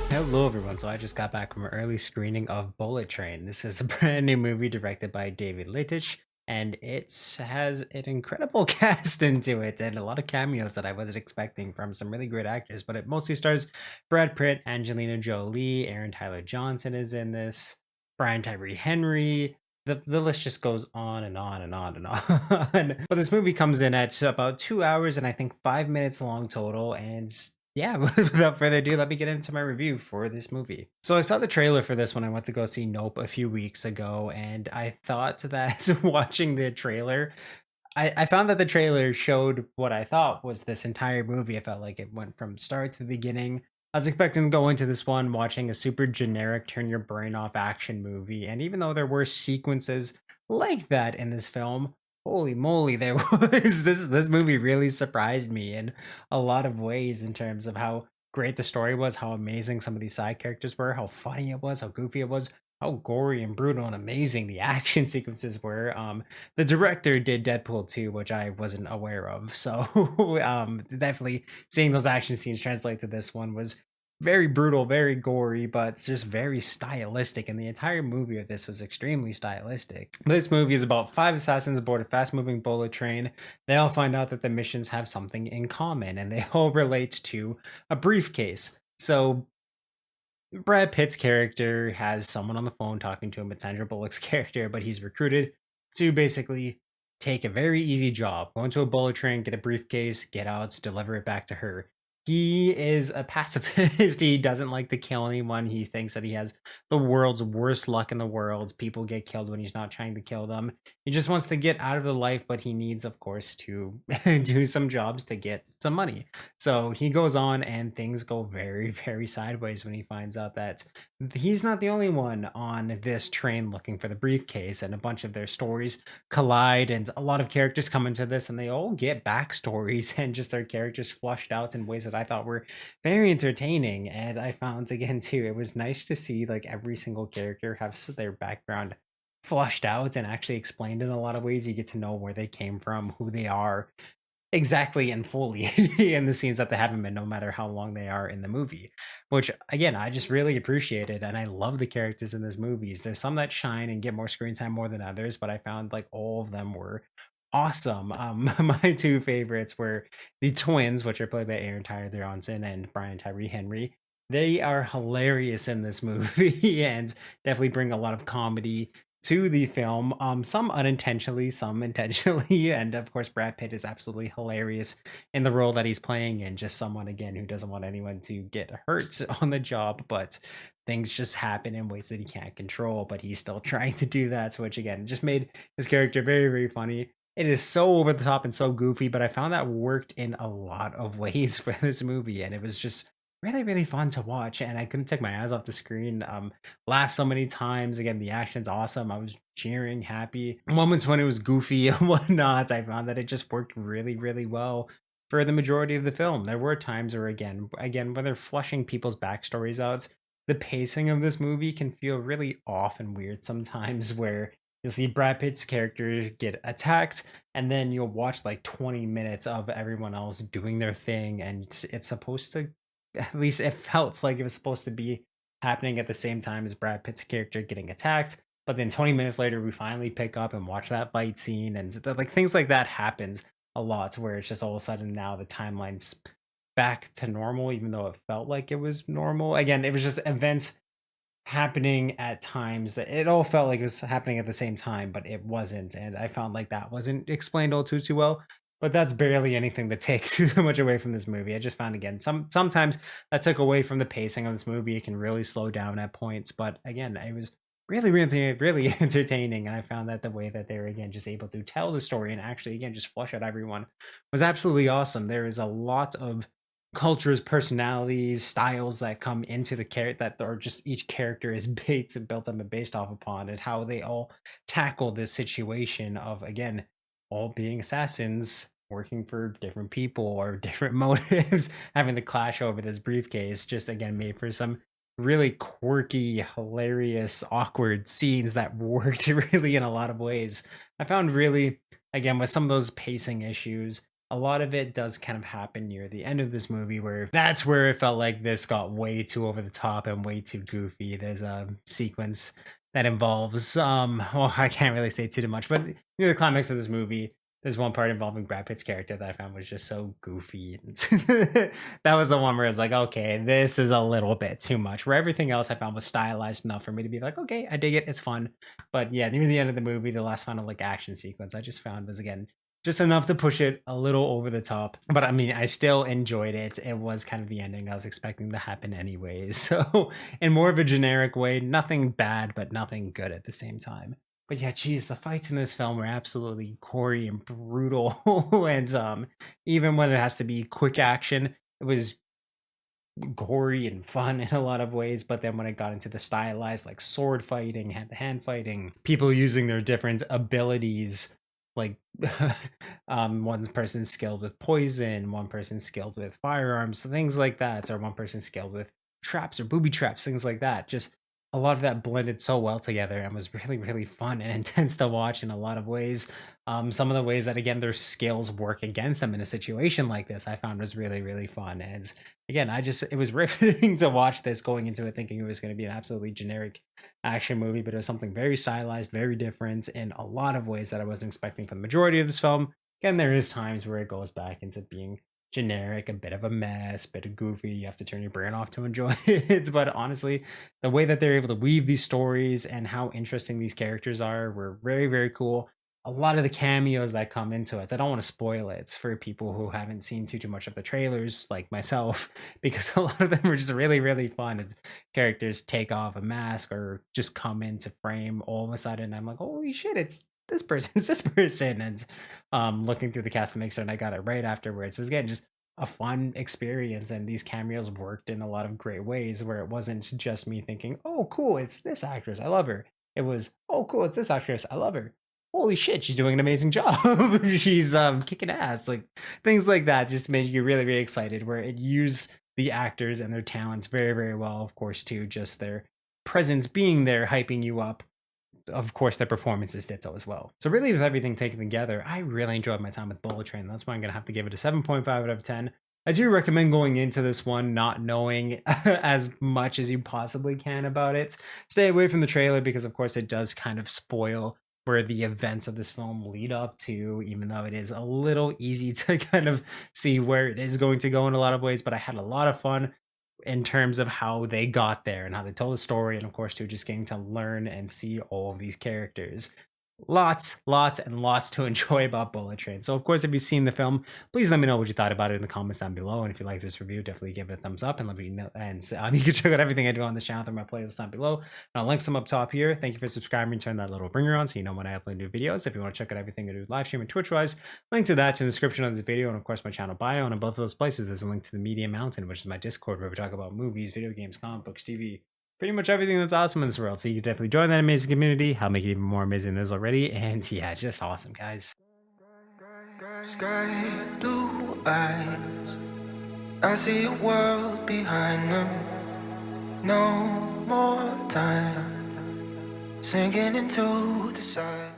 Hello, everyone. So I just got back from an early screening of Bullet Train. This is a brand new movie directed by David Leitch, and it has an incredible cast into it and a lot of cameos that I wasn't expecting from some really great actors. But it mostly stars Brad Pitt, Angelina Jolie, Aaron Tyler Johnson is in this, Brian Tyree Henry. The list just goes on and on and on and on. But this movie comes in at about 2 hours and I think 5 minutes long total, and yeah, without further ado, let me get into my review for this movie. So I saw the trailer for this when I went to go see Nope a few weeks ago, and I thought that watching the trailer, I found that the trailer showed what I thought was this entire movie. I felt like it went from start to the beginning. I was expecting to go into this one watching a super generic turn your brain off action movie, and even though there were sequences like that in this film, holy moly, there was this movie really surprised me in a lot of ways in terms of how great the story was, how amazing some of these side characters were, how funny it was, how goofy it was, how gory and brutal and amazing the action sequences were. The director did Deadpool 2, which I wasn't aware of. So definitely seeing those action scenes translate to this one was very brutal, very gory, but it's just very stylistic. And the entire movie of this was extremely stylistic. This movie is about five assassins aboard a fast moving bullet train. They all find out that the missions have something in common and they all relate to a briefcase. So Brad Pitt's character has someone on the phone talking to him. It's Sandra Bullock's character, but he's recruited to basically take a very easy job, go into a bullet train, get a briefcase, get out, deliver it back to her. He is a pacifist. He doesn't like to kill anyone. He thinks that he has the world's worst luck in the world. People get killed when he's not trying to kill them. He just wants to get out of the life, but he needs, of course, to do some jobs to get some money. So he goes on, and things go very, very sideways when he finds out that he's not the only one on this train looking for the briefcase, and a bunch of their stories collide, and a lot of characters come into this, and they all get backstories and just their characters flushed out in ways that I thought were very entertaining. And I found again too, it was nice to see like every single character have their background flushed out and actually explained in a lot of ways. You get to know where they came from, who they are, exactly and fully in the scenes that they haven't been, no matter how long they are in the movie. Which again, I just really appreciated, and I love the characters in this movies. There's some that shine and get more screen time more than others, but I found like all of them were awesome. My two favorites were the twins, which are played by Aaron Tyler Johnson and Brian Tyree Henry. They are hilarious in this movie and definitely bring a lot of comedy to the film. Some unintentionally, some intentionally, and of course, Brad Pitt is absolutely hilarious in the role that he's playing, and just someone again who doesn't want anyone to get hurt on the job, but things just happen in ways that he can't control, but he's still trying to do that, which again just made his character very, very funny. It is so over the top and so goofy, but I found that worked in a lot of ways for this movie, and it was just really, really fun to watch. And I couldn't take my eyes off the screen. Laughed so many times. Again, the action's awesome. I was cheering, happy. Moments when it was goofy and whatnot, I found that it just worked really, really well for the majority of the film. There were times where, again, when they're flushing people's backstories out, the pacing of this movie can feel really off and weird sometimes, where you'll see Brad Pitt's character get attacked, and then you'll watch like 20 minutes of everyone else doing their thing, and it's supposed to, at least it felt like it was supposed to be happening at the same time as Brad Pitt's character getting attacked. But then 20 minutes later, we finally pick up and watch that fight scene, and like things like that happens a lot, where it's just all of a sudden now the timeline's back to normal, even though it felt like it was normal. Again, it was just events happening at times that it all felt like it was happening at the same time, but it wasn't. And I found like that wasn't explained all too well. But that's barely anything to take too much away from this movie. I just found again sometimes that took away from the pacing of this movie. It can really slow down at points, but again, it was really, really, really entertaining. And I found that the way that they were again just able to tell the story and actually again just flush out everyone was absolutely awesome. There is a lot of cultures, personalities, styles that come into the character that are just each character is built up and based off upon, and how they all tackle this situation of again all being assassins working for different people or different motives, having the clash over this briefcase just again made for some really quirky, hilarious, awkward scenes that worked really in a lot of ways. I found really, again, with some of those pacing issues, a lot of it does kind of happen near the end of this movie where that's where it felt like this got way too over the top and way too goofy. There's a sequence that involves well, I can't really say too much, but near the climax of this movie, there's one part involving Brad Pitt's character that I found was just so goofy. That was the one where I was like, okay, this is a little bit too much. Where everything else I found was stylized enough for me to be like, okay, I dig it, it's fun. But yeah, near the end of the movie, the last final like action sequence, I just found was again just enough to push it a little over the top. But I mean, I still enjoyed it. It was kind of the ending I was expecting to happen anyways. So, in more of a generic way, nothing bad, but nothing good at the same time. But yeah, geez, the fights in this film were absolutely gory and brutal. And even when it has to be quick action, it was gory and fun in a lot of ways. But then when it got into the stylized, like sword fighting, hand to hand fighting, people using their different abilities, like one person's skilled with poison, one person's skilled with firearms, things like that, or one person's skilled with traps or booby traps, things like that. Just a lot of that blended so well together and was really, really fun and intense to watch in a lot of ways. Some of the ways that again their skills work against them in a situation like this, I found was really, really fun. And again, it was riveting to watch this going into it thinking it was going to be an absolutely generic action movie, but it was something very stylized, very different in a lot of ways that I wasn't expecting for the majority of this film. Again, there is times where it goes back into being generic, a bit of a mess, bit of goofy. You have to turn your brain off to enjoy it. But honestly, the way that they're able to weave these stories and how interesting these characters are were very, very cool. A lot of the cameos that come into it, I don't want to spoil it for people who haven't seen too much of the trailers, like myself, because a lot of them are just really, really fun. It's characters take off a mask or just come into frame all of a sudden. I'm like, holy shit, it's this person, it's this person. And looking through the cast and mixer, and I got it right afterwards. It was again just a fun experience, and these cameos worked in a lot of great ways where it wasn't just me thinking, "Oh, cool, it's this actress, I love her." It was, "Oh, cool, it's this actress, I love her." Holy shit, she's doing an amazing job. She's kicking ass. Like things like that just made you really, really excited. Where it used the actors and their talents very, very well. Of course, too, just their presence being there, hyping you up, of course, their performances did so as well. So really, with everything taken together, I really enjoyed my time with Bullet Train. That's why I'm gonna have to give it a 7.5 out of 10. I do recommend going into this one not knowing as much as you possibly can about it. Stay away from the trailer because, of course, it does kind of spoil where the events of this film lead up to, even though it is a little easy to kind of see where it is going to go in a lot of ways. But I had a lot of fun in terms of how they got there and how they told the story, and of course too just getting to learn and see all of these characters. Lots and lots to enjoy about Bullet Train. So of course, if you've seen the film, please let me know what you thought about it in the comments down below. And if you like this review, definitely give it a thumbs up and let me know. And you can check out everything I do on this channel through my playlist down below, and I'll link some up top here. Thank you for subscribing and turn that little ringer on so you know when I upload new videos. If you want to check out everything I do live stream and Twitch wise, link to that in the description of this video, and of course my channel bio. And in both of those places, there's a link to the Media Mountain, which is my Discord where we talk about movies, video games, comic books, TV, pretty much everything that's awesome in this world. So you can definitely join that amazing community. I'll make it even more amazing than it is already. And yeah, just awesome, guys. Sky blue eyes, I see a world behind them. No more time sinking into the side.